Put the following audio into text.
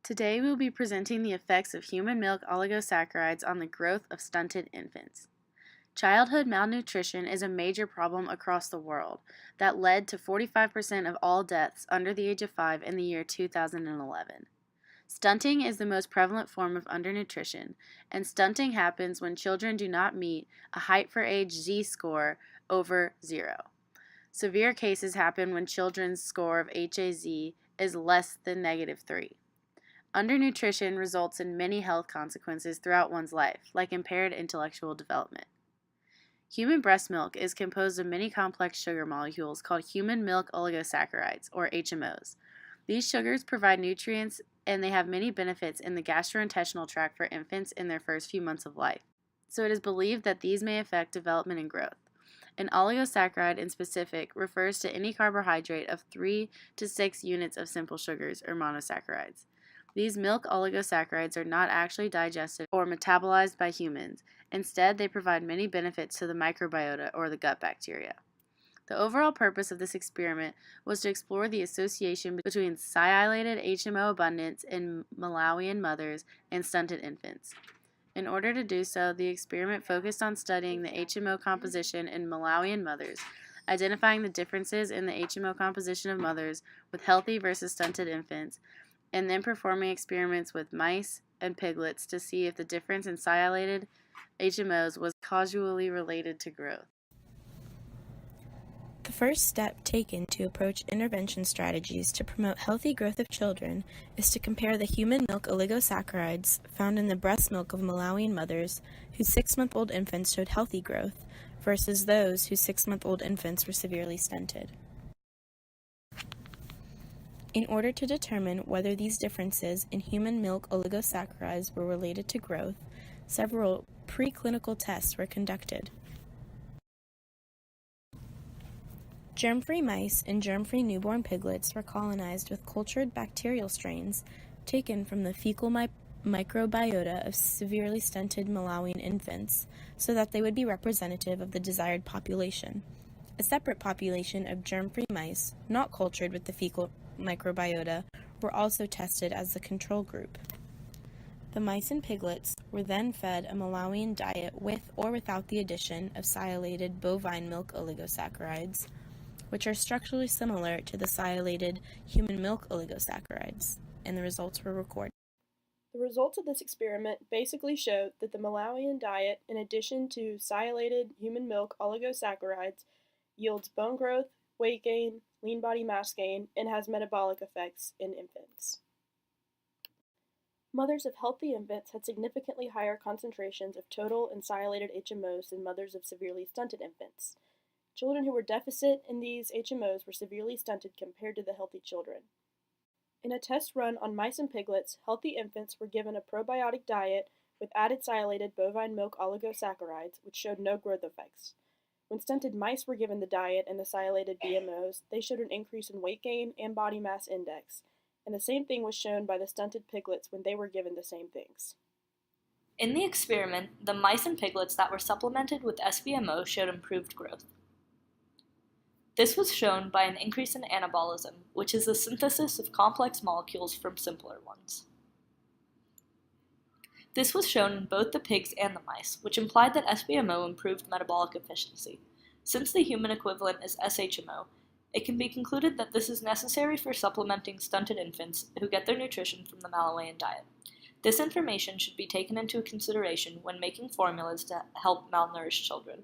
Today we will be presenting the effects of human milk oligosaccharides on the growth of stunted infants. Childhood malnutrition is a major problem across the world that led to 45% of all deaths under the age of 5 in the year 2011. Stunting is the most prevalent form of undernutrition, and stunting happens when children do not meet a height for age Z-score over 0. Severe cases happen when children's score of HAZ is less than -3. Undernutrition results in many health consequences throughout one's life, like impaired intellectual development. Human breast milk is composed of many complex sugar molecules called human milk oligosaccharides, or HMOs. These sugars provide nutrients and they have many benefits in the gastrointestinal tract for infants in their first few months of life. So it is believed that these may affect development and growth. An oligosaccharide in specific refers to any carbohydrate of 3 to 6 units of simple sugars, or monosaccharides. These milk oligosaccharides are not actually digested or metabolized by humans. Instead, they provide many benefits to the microbiota, or the gut bacteria. The overall purpose of this experiment was to explore the association between sialylated HMO abundance in Malawian mothers and stunted infants. In order to do so, the experiment focused on studying the HMO composition in Malawian mothers, identifying the differences in the HMO composition of mothers with healthy versus stunted infants, and then performing experiments with mice and piglets to see if the difference in sialylated HMOs was causally related to growth. The first step taken to approach intervention strategies to promote healthy growth of children is to compare the human milk oligosaccharides found in the breast milk of Malawian mothers whose 6-month-old infants showed healthy growth versus those whose 6-month-old infants were severely stunted. In order to determine whether these differences in human milk oligosaccharides were related to growth, several preclinical tests were conducted. Germ-free mice and germ-free newborn piglets were colonized with cultured bacterial strains taken from the fecal microbiota of severely stunted Malawian infants so that they would be representative of the desired population. A separate population of germ-free mice, not cultured with the fecal microbiota, were also tested as the control group. The mice and piglets were then fed a Malawian diet with or without the addition of sialylated bovine milk oligosaccharides, which are structurally similar to the sialylated human milk oligosaccharides, and the results were recorded. The results of this experiment basically showed that the Malawian diet, in addition to sialylated human milk oligosaccharides, yields bone growth, weight gain, lean body mass gain, and has metabolic effects in infants. Mothers of healthy infants had significantly higher concentrations of total and sialylated HMOs than mothers of severely stunted infants. Children who were deficient in these HMOs were severely stunted compared to the healthy children. In a test run on mice and piglets, healthy infants were given a probiotic diet with added sialylated bovine milk oligosaccharides, which showed no growth effects. When stunted mice were given the diet and the sialylated BMOs, they showed an increase in weight gain and body mass index, and the same thing was shown by the stunted piglets when they were given the same things. In the experiment, the mice and piglets that were supplemented with SBMO showed improved growth. This was shown by an increase in anabolism, which is the synthesis of complex molecules from simpler ones. This was shown in both the pigs and the mice, which implied that SBMO improved metabolic efficiency. Since the human equivalent is SHMO, it can be concluded that this is necessary for supplementing stunted infants who get their nutrition from the Malawian diet. This information should be taken into consideration when making formulas to help malnourished children.